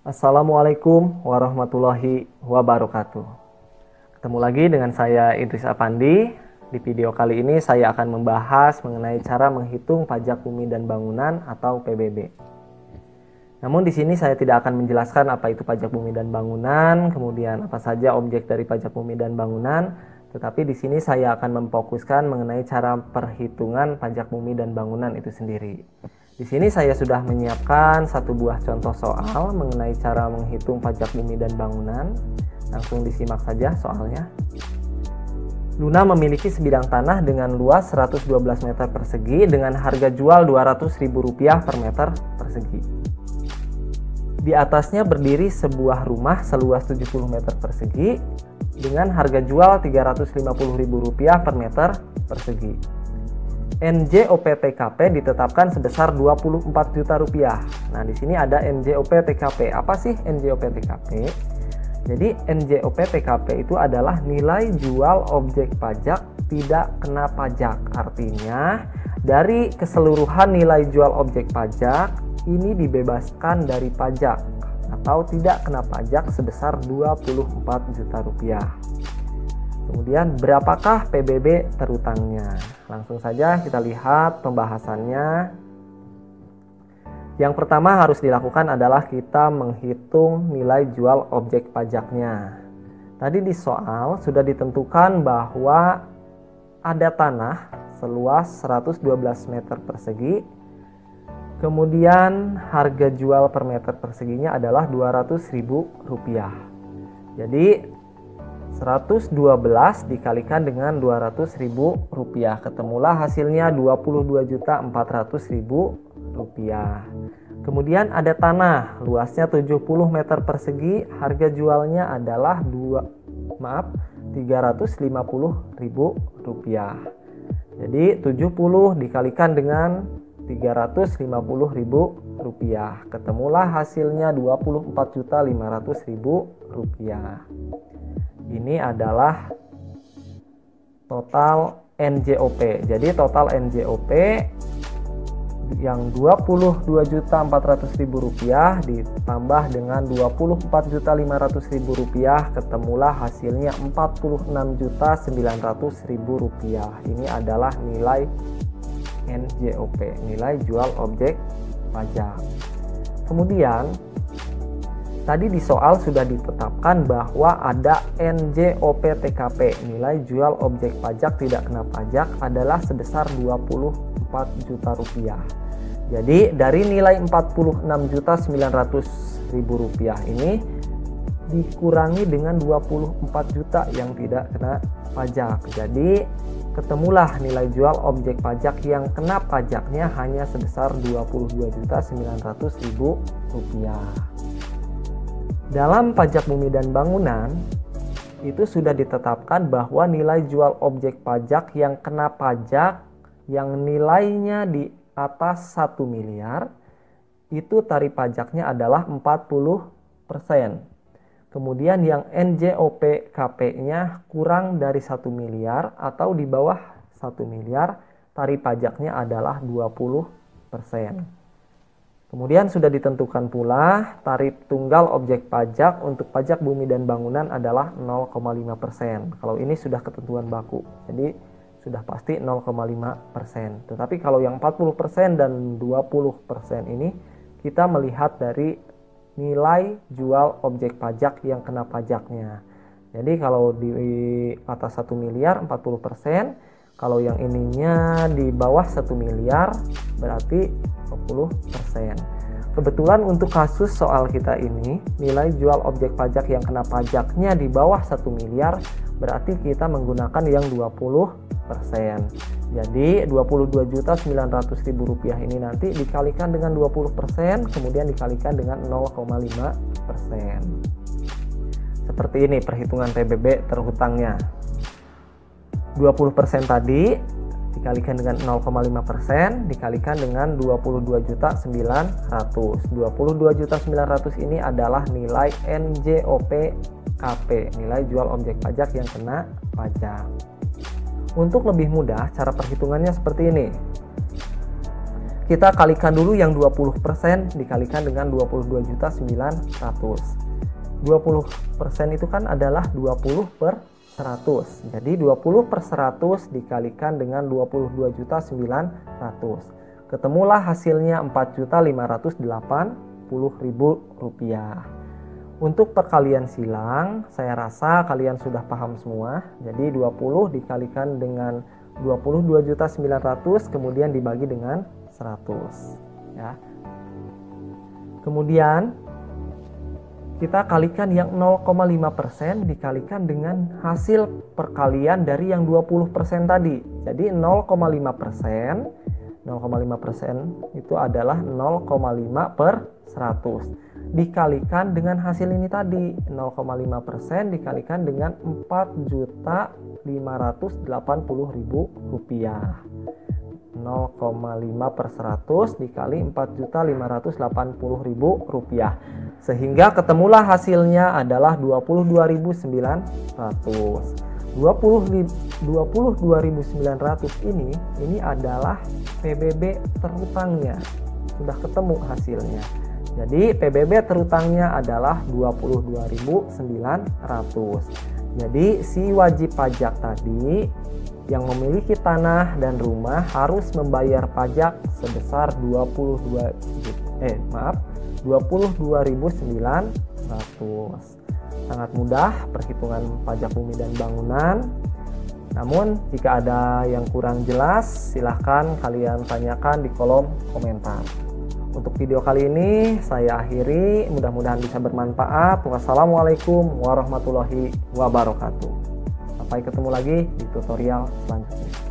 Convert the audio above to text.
Assalamualaikum warahmatullahi wabarakatuh. Ketemu lagi dengan saya Idris Apandi. Di video kali ini saya akan membahas mengenai cara menghitung pajak bumi dan bangunan atau PBB. Namun di sini saya tidak akan menjelaskan apa itu pajak bumi dan bangunan, kemudian apa saja objek dari pajak bumi dan bangunan, tetapi di sini saya akan memfokuskan mengenai cara perhitungan pajak bumi dan bangunan itu sendiri. Di sini saya sudah menyiapkan satu buah contoh soal mengenai cara menghitung pajak bumi dan bangunan. Langsung disimak saja soalnya. Luna memiliki sebidang tanah dengan luas 112 meter persegi dengan harga jual Rp200.000 per meter persegi. Di atasnya berdiri sebuah rumah seluas 70 meter persegi dengan harga jual Rp350.000 per meter persegi. NJOP TKP ditetapkan sebesar Rp24 juta. Nah, di sini ada NJOP TKP. Apa sih NJOP TKP? Jadi, NJOP TKP itu adalah nilai jual objek pajak tidak kena pajak. Artinya, dari keseluruhan nilai jual objek pajak ini dibebaskan dari pajak atau tidak kena pajak sebesar Rp24 juta. Kemudian berapakah PBB terutangnya? Langsung saja kita lihat pembahasannya. Yang pertama harus dilakukan adalah kita menghitung nilai jual objek pajaknya. Tadi di soal sudah ditentukan bahwa ada tanah seluas 112 meter persegi. Kemudian harga jual per meter perseginya adalah Rp200.000. Jadi 112 dikalikan dengan Rp200.000, ketemulah hasilnya Rp22.400.000. Kemudian ada tanah luasnya 70 meter persegi, harga jualnya adalah Rp350.000. Jadi 70 dikalikan dengan Rp350.000, ketemulah hasilnya Rp24.500.000. Ini adalah total NJOP. Jadi total NJOP yang Rp22.400.000 ditambah dengan Rp24.500.000, ketemulah hasilnya Rp46.900.000. Ini adalah nilai NJOP, nilai jual objek pajak. Kemudian tadi di soal sudah ditetapkan bahwa ada NJOP TKP, nilai jual objek pajak tidak kena pajak adalah sebesar Rp24 juta. Jadi dari nilai Rp46.900.000 ini dikurangi dengan 24 juta yang tidak kena pajak. Jadi ketemulah nilai jual objek pajak yang kena pajaknya hanya sebesar Rp22.900.000. Dalam pajak bumi dan bangunan, itu sudah ditetapkan bahwa nilai jual objek pajak yang kena pajak yang nilainya di atas 1 miliar, itu tarif pajaknya adalah 40%. Kemudian yang NJOP KP-nya kurang dari 1 miliar atau di bawah 1 miliar, tarif pajaknya adalah 20%. Kemudian sudah ditentukan pula tarif tunggal objek pajak untuk pajak bumi dan bangunan adalah 0,5%. Kalau ini sudah ketentuan baku, jadi sudah pasti 0,5%. Tetapi kalau yang 40% dan 20% ini kita melihat dari nilai jual objek pajak yang kena pajaknya. Jadi kalau di atas 1 miliar 40%, kalau yang ininya di bawah 1 miliar berarti 20%. Kebetulan untuk kasus soal kita ini, nilai jual objek pajak yang kena pajaknya di bawah 1 miliar berarti kita menggunakan yang 20%. Jadi Rp22.900.000 ini nanti dikalikan dengan 20%, kemudian dikalikan dengan 0,5%. Seperti ini perhitungan PBB terhutangnya. 20% tadi dikalikan dengan 0,5% dikalikan dengan 22.900.000. 22.900.000 ini adalah nilai NJOP KP, nilai jual objek pajak yang kena pajak. Untuk lebih mudah, cara perhitungannya seperti ini. kita kalikan dulu yang 20% dikalikan dengan 22.900. 20% itu kan adalah 20 per 100. Jadi 20 per 100 dikalikan dengan 22.900. Ketemulah hasilnya Rp4.580.000. Untuk perkalian silang, saya rasa kalian sudah paham semua. Jadi 20 dikalikan dengan 22.900 kemudian dibagi dengan 100 ya. Kemudian kita kalikan yang 0,5% dikalikan dengan hasil perkalian dari yang 20% tadi. Jadi 0,5% itu adalah 0,5 per 100 dikalikan dengan hasil ini tadi, 0,5% dikalikan dengan Rp4.580.000. 0,5 per 100 dikali Rp4.580.000, sehingga ketemulah hasilnya adalah 22.900. 22.900 ini adalah PBB terutangnya. Sudah ketemu hasilnya. Jadi PBB terutangnya adalah 22.900. Jadi si wajib pajak tadi yang memiliki tanah dan rumah harus membayar pajak sebesar 22.900. Sangat mudah perhitungan pajak bumi dan bangunan. Namun jika ada yang kurang jelas, silahkan kalian tanyakan di kolom komentar. Untuk video kali ini saya akhiri, mudah-mudahan bisa bermanfaat. Wassalamualaikum warahmatullahi wabarakatuh. Sampai ketemu lagi di tutorial selanjutnya.